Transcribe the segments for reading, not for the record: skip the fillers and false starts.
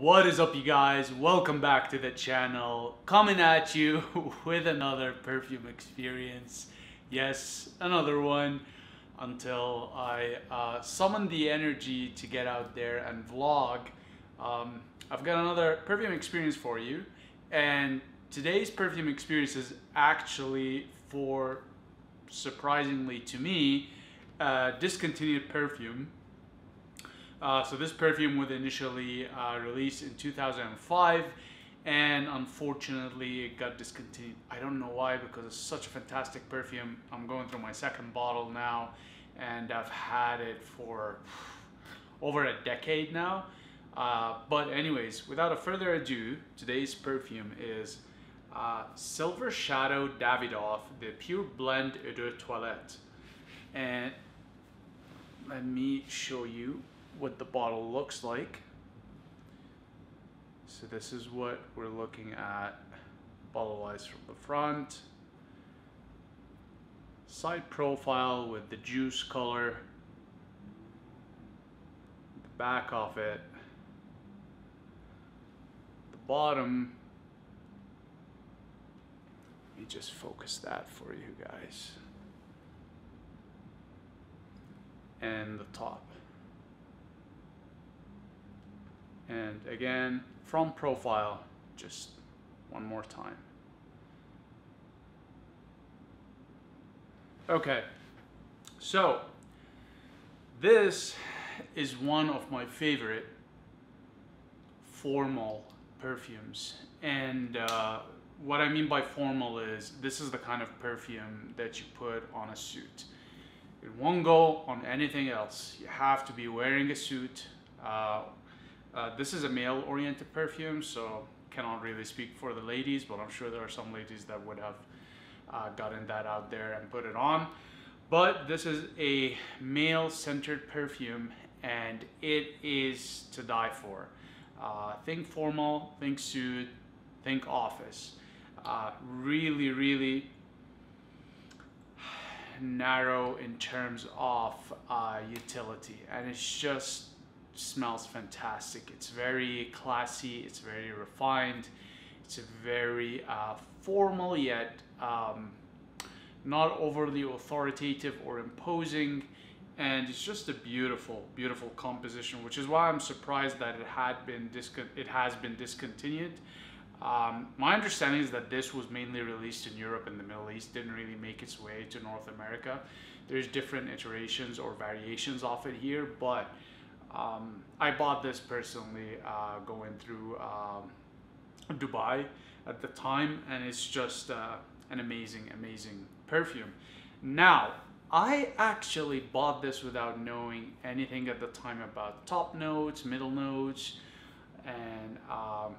What is up, you guys? Welcome back to the channel. Coming at you with another perfume experience. Yes, another one until I summon the energy to get out there and vlog. I've got another perfume experience for you, and today's perfume experience is actually for, surprisingly to me, discontinued perfume. So this perfume was initially released in 2005, and unfortunately it got discontinued. I don't know why, because it's such a fantastic perfume. I'm going through my second bottle now, and I've had it for over a decade now. But anyways, without a further ado, today's perfume is Silver Shadow Davidoff, the Pure Blend Eau de Toilette. And let me show you what the bottle looks like. So this is what we're looking at bottle wise from the front. Side profile with the juice color. The back of it. The bottom. Let me just focus that for you guys. And the top. And again, from profile, just one more time. Okay, so this is one of my favorite formal perfumes. And what I mean by formal is this is the kind of perfume that you put on a suit. It won't go on anything else. You have to be wearing a suit. This is a male-oriented perfume, so cannot really speak for the ladies, but I'm sure there are some ladies that would have gotten that out there and put it on. But this is a male-centered perfume, and it is to die for. Think formal, think suit, think office. Really narrow in terms of utility, and it's just smells fantastic. It's very classy, it's very refined, it's a very formal yet not overly authoritative or imposing, and it's just a beautiful composition, which is why I'm surprised that it has been discontinued. My understanding is that this was mainly released in Europe and the Middle East, didn't really make its way to North America. There's different iterations or variations of it here, but I bought this personally going through Dubai at the time, and it's just an amazing perfume. Now, I actually bought this without knowing anything at the time about top notes, middle notes, and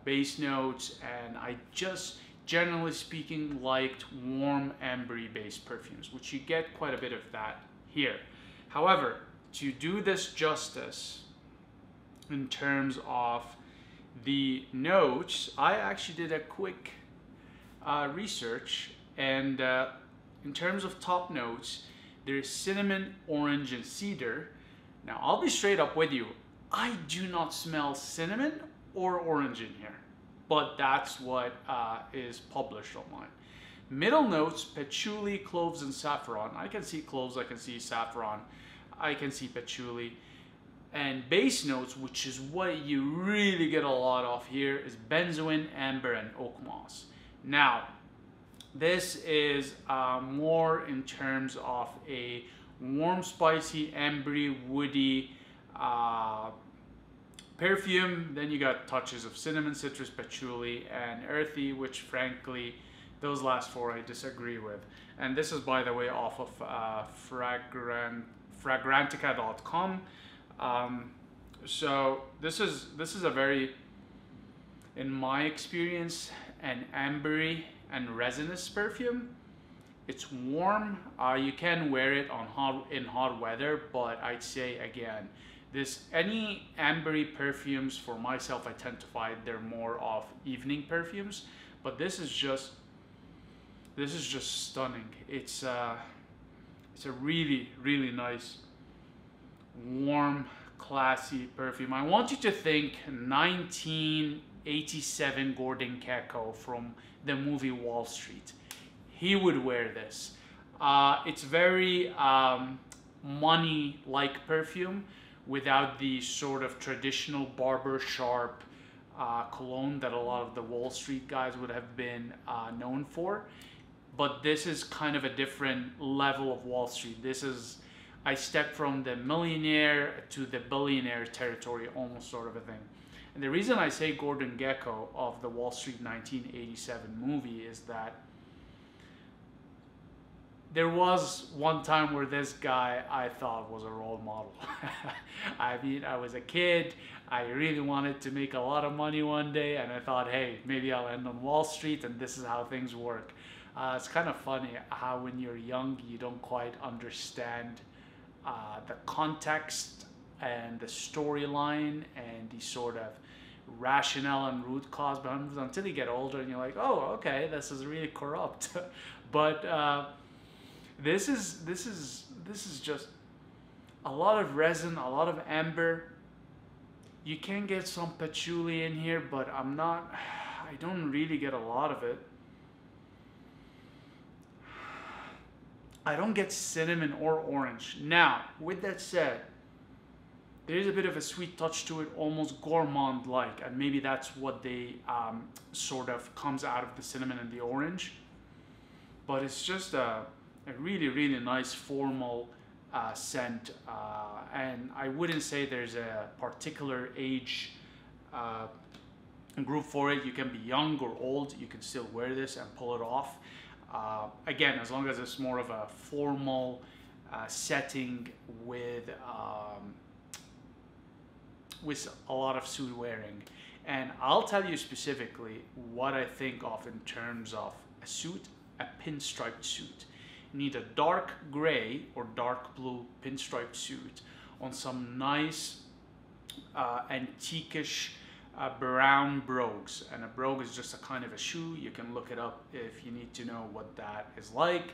base notes, and I just, generally speaking, liked warm ambery based perfumes, which you get quite a bit of that here. However, to do this justice in terms of the notes, I actually did a quick research, and in terms of top notes, there's cinnamon, orange, and cedar. Now, I'll be straight up with you. I do not smell cinnamon or orange in here, but that's what is published online. Middle notes, patchouli, cloves, and saffron. I can see cloves, I can see saffron, I can see patchouli. And base notes, which is what you really get a lot of here, is benzoin, amber, and oak moss. Now, this is more in terms of a warm, spicy, ambery, woody perfume. Then you got touches of cinnamon, citrus, patchouli, and earthy, which frankly, those last four I disagree with. And this is, by the way, off of fragrantica.com. So this is a very, in my experience, an ambery and resinous perfume. It's warm. You can wear it in hot weather, but I'd say again, any ambery perfumes for myself, I tend to find they're more of evening perfumes. But this is just stunning. It's a really nice, warm, classy perfume. I want you to think 1987 Gordon Gekko from the movie Wall Street. He would wear this. It's very money-like perfume without the sort of traditional barber sharp cologne that a lot of the Wall Street guys would have been known for. But this is kind of a different level of Wall Street. This is, I stepped from the millionaire to the billionaire territory, almost sort of a thing. And the reason I say Gordon Gekko of the Wall Street 1987 movie is that there was one time where this guy I thought was a role model. I mean, I was a kid. I really wanted to make a lot of money one day, and I thought, hey, maybe I'll end on Wall Street, and this is how things work. It's kind of funny how when you're young, you don't quite understand the context and the storyline and the sort of rationale and root cause behind it until you get older and you're like, oh, okay, this is really corrupt. But this is just a lot of resin, a lot of amber. You can get some patchouli in here, but I don't really get a lot of it. I don't get cinnamon or orange. Now, with that said, there is a bit of a sweet touch to it, almost gourmand-like, and maybe that's what they sort of comes out of the cinnamon and the orange. But it's just a really, really nice formal scent, and I wouldn't say there's a particular age group for it. You can be young or old, you can still wear this and pull it off. Again, as long as it's more of a formal setting with a lot of suit wearing. And I'll tell you specifically what I think of in terms of a suit, a pinstriped suit. You need a dark gray or dark blue pinstriped suit on some nice antiquish brown brogues. And a brogue is just a kind of a shoe. You can look it up if you need to know what that is like.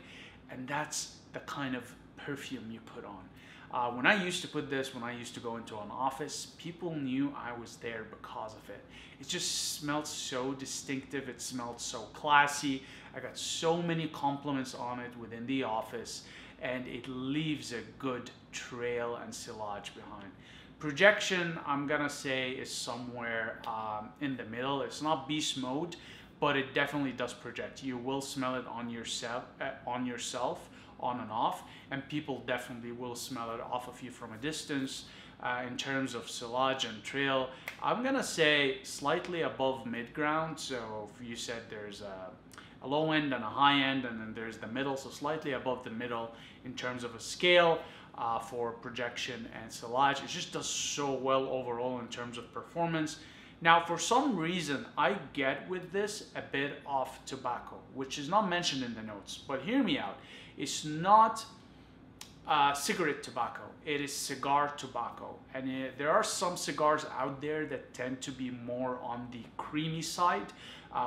And that's the kind of perfume you put on. When I used to put this, when I used to go into an office, people knew I was there because of it. It just smelled so distinctive. It smelled so classy. I got so many compliments on it within the office, and it leaves a good trail and sillage behind. Projection, I'm gonna say, is somewhere in the middle. It's not beast mode, but it definitely does project. You will smell it on yourself, on and off, and people definitely will smell it off of you from a distance. In terms of sillage and trail, I'm gonna say slightly above mid-ground. So if you said there's a low end and a high end, and then there's the middle, so slightly above the middle in terms of a scale for projection and sillage. It just does so well overall in terms of performance. Now, for some reason, I get with this a bit of tobacco, which is not mentioned in the notes, but hear me out. It's not cigarette tobacco, it is cigar tobacco. And there are some cigars out there that tend to be more on the creamy side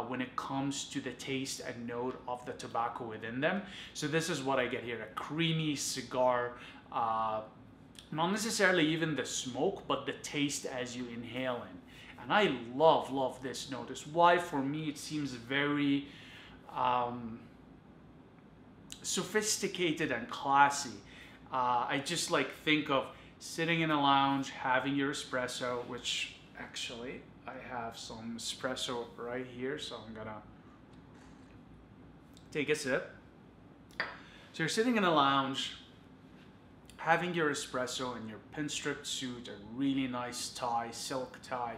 when it comes to the taste and note of the tobacco within them. So this is what I get here, a creamy cigar, not necessarily even the smoke, but the taste as you inhale in. And I love this note. It's why for me it seems very sophisticated and classy. I just like think of sitting in a lounge, having your espresso, which actually I have some espresso right here, so I'm gonna take a sip. So you're sitting in a lounge, having your espresso in your pinstripped suit, a really nice tie, silk tie,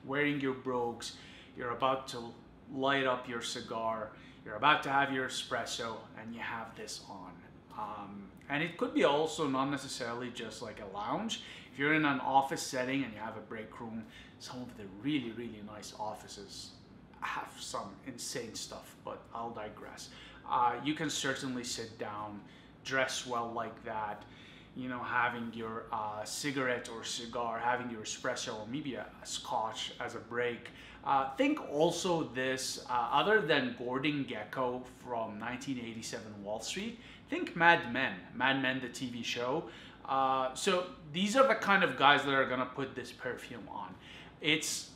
wearing your brogues, you're about to light up your cigar, you're about to have your espresso, and you have this on. And it could be also not necessarily just like a lounge. If you're in an office setting and you have a break room, some of the really, really nice offices have some insane stuff, but I'll digress. You can certainly sit down, dress well like that, you know, having your cigarette or cigar, having your espresso or maybe a scotch as a break. Think also this, other than Gordon Gekko from 1987 Wall Street, think Mad Men, the TV show. So these are the kind of guys that are gonna put this perfume on. It's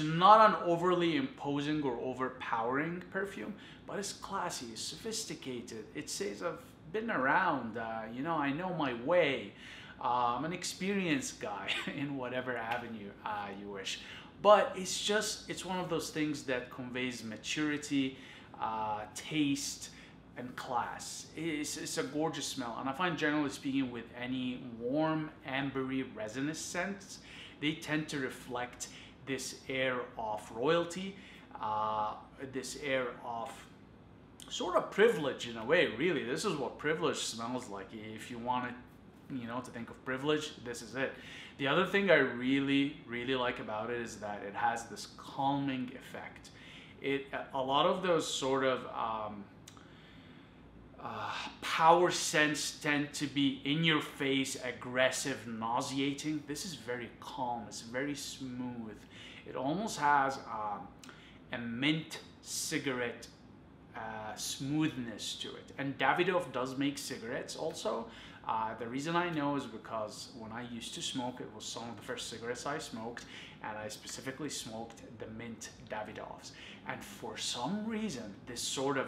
not an overly imposing or overpowering perfume, but it's classy, it's sophisticated. It says I've been around, I know my way. I'm an experienced guy in whatever avenue you wish. But it's one of those things that conveys maturity, taste, and class. It's a gorgeous smell, and I find, generally speaking, with any warm, ambery, resinous scents, they tend to reflect this air of royalty, this air of sort of privilege in a way. Really, this is what privilege smells like. If you want to think of privilege, this is it. The other thing I really like about it is that it has this calming effect. A lot of those sort of power scents tend to be in your face, aggressive, nauseating. This is very calm, it's very smooth. It almost has a mint cigarette smoothness to it. And Davidoff does make cigarettes also. The reason I know is because when I used to smoke, it was some of the first cigarettes I smoked, and I specifically smoked the mint Davidoffs. And for some reason, this sort of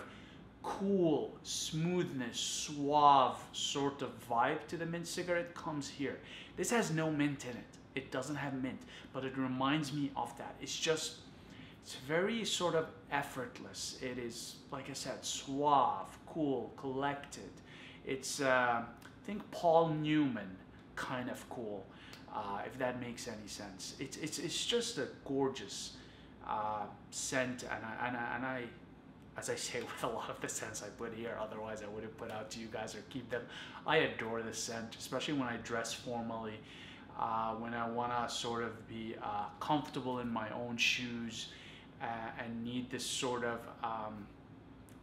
cool, smoothness, suave sort of vibe to the mint cigarette comes here. This has no mint in it. It doesn't have mint, but it reminds me of that. It's very sort of effortless. It is, like I said, suave, cool, collected. It's, I think, Paul Newman kind of cool, if that makes any sense. It's just a gorgeous scent, and I, as I say with a lot of the scents I put here, otherwise I wouldn't put out to you guys or keep them. I adore this scent, especially when I dress formally, when I want to sort of be comfortable in my own shoes and need this sort of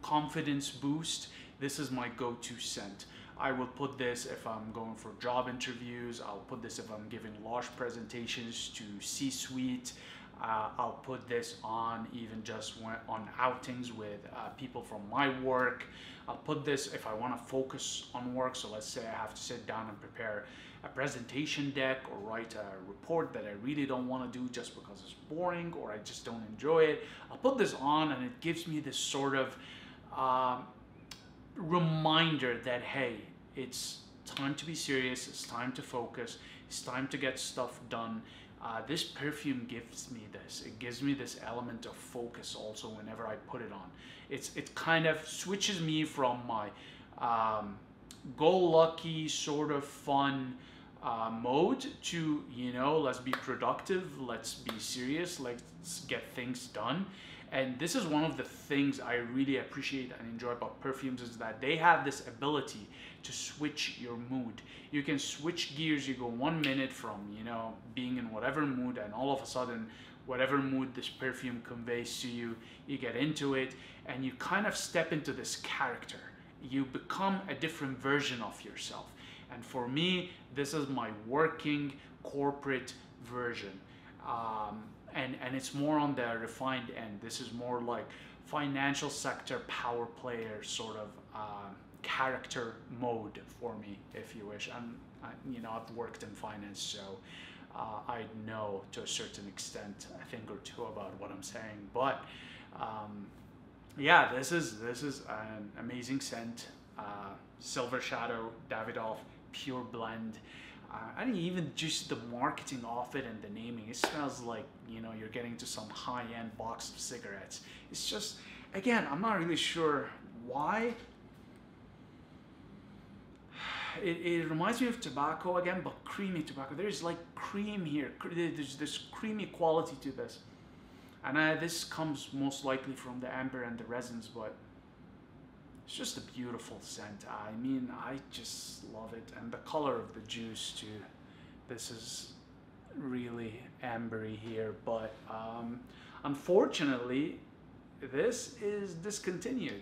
confidence boost. This is my go-to scent. I will put this if I'm going for job interviews. I'll put this if I'm giving large presentations to C-suite. I'll put this on even just on outings with people from my work. I'll put this if I want to focus on work. So let's say I have to sit down and prepare a presentation deck or write a report that I really don't want to do just because it's boring or I just don't enjoy it. I'll put this on and it gives me this sort of reminder that, hey, it's time to be serious, it's time to focus, it's time to get stuff done. This perfume gives me this. It gives me this element of focus also whenever I put it on. It kind of switches me from my go-lucky sort of fun mode to, let's be productive, let's be serious, let's get things done. And this is one of the things I really appreciate and enjoy about perfumes, is that they have this ability to switch your mood. You can switch gears. You go 1 minute from, being in whatever mood, and all of a sudden, whatever mood this perfume conveys to you, you get into it and you kind of step into this character. You become a different version of yourself. And for me, this is my working corporate version. And it's more on the refined end. This is more like financial sector power player sort of character mode for me, if you wish. I've worked in finance, so I know to a certain extent a thing or two about what I'm saying. But yeah, this is an amazing scent. Silver Shadow, Davidoff, pure blend. And even just the marketing of it and the naming, it smells like, you're getting to some high-end box of cigarettes. It's just, again, I'm not really sure why. It reminds me of tobacco again, but creamy tobacco. There's like cream here. There's this creamy quality to this. And this comes most likely from the amber and the resins, but it's just a beautiful scent. I mean, I just love it. And the color of the juice too. This is really ambery here, but unfortunately, this is discontinued.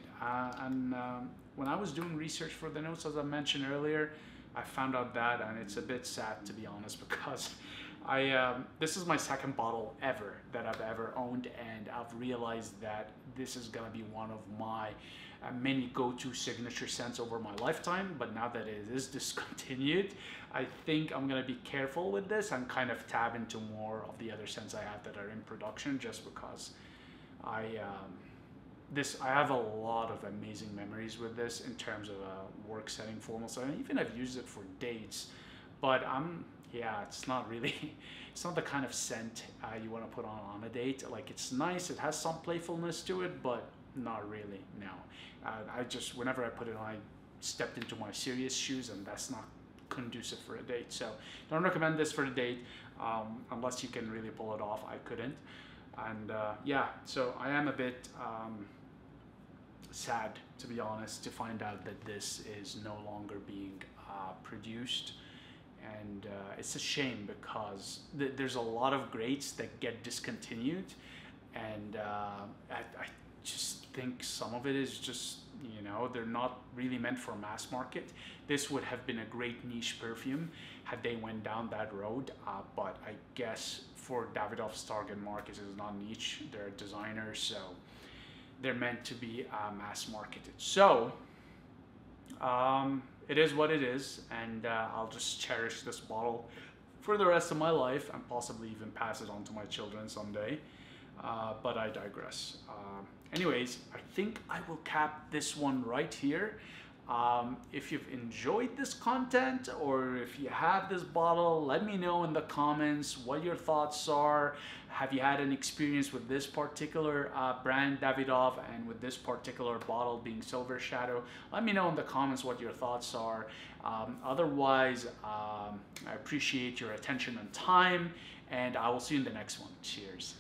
When I was doing research for the notes, as I mentioned earlier, I found out that, and it's a bit sad to be honest, because This is my second bottle ever that I've ever owned, and I've realized that this is gonna be one of my many go-to signature scents over my lifetime. But now that it is discontinued, I think I'm gonna be careful with this and kind of tab into more of the other scents I have that are in production, just because I have a lot of amazing memories with this in terms of a work setting, formal setting. Even I've used it for dates, but yeah, it's not really, it's not the kind of scent you want to put on a date. Like, it's nice, it has some playfulness to it, but not really, no. I just, whenever I put it on, I stepped into my serious shoes, and that's not conducive for a date. So don't recommend this for a date, unless you can really pull it off. I couldn't. And yeah, so I am a bit sad, to be honest, to find out that this is no longer being produced. And it's a shame, because there's a lot of greats that get discontinued, and I just think some of it is just, you know, they're not really meant for mass market. This would have been a great niche perfume had they went down that road, but I guess for Davidoff's target market is not niche, they're designers, so they're meant to be mass marketed. So it is what it is, and I'll just cherish this bottle for the rest of my life, and possibly even pass it on to my children someday. But I digress. Anyways, I think I will cap this one right here. If you've enjoyed this content, or if you have this bottle, let me know in the comments what your thoughts are. Have you had an experience with this particular brand, Davidoff, and with this particular bottle being Silver Shadow? Let me know in the comments what your thoughts are. Otherwise, I appreciate your attention and time, and I will see you in the next one. Cheers.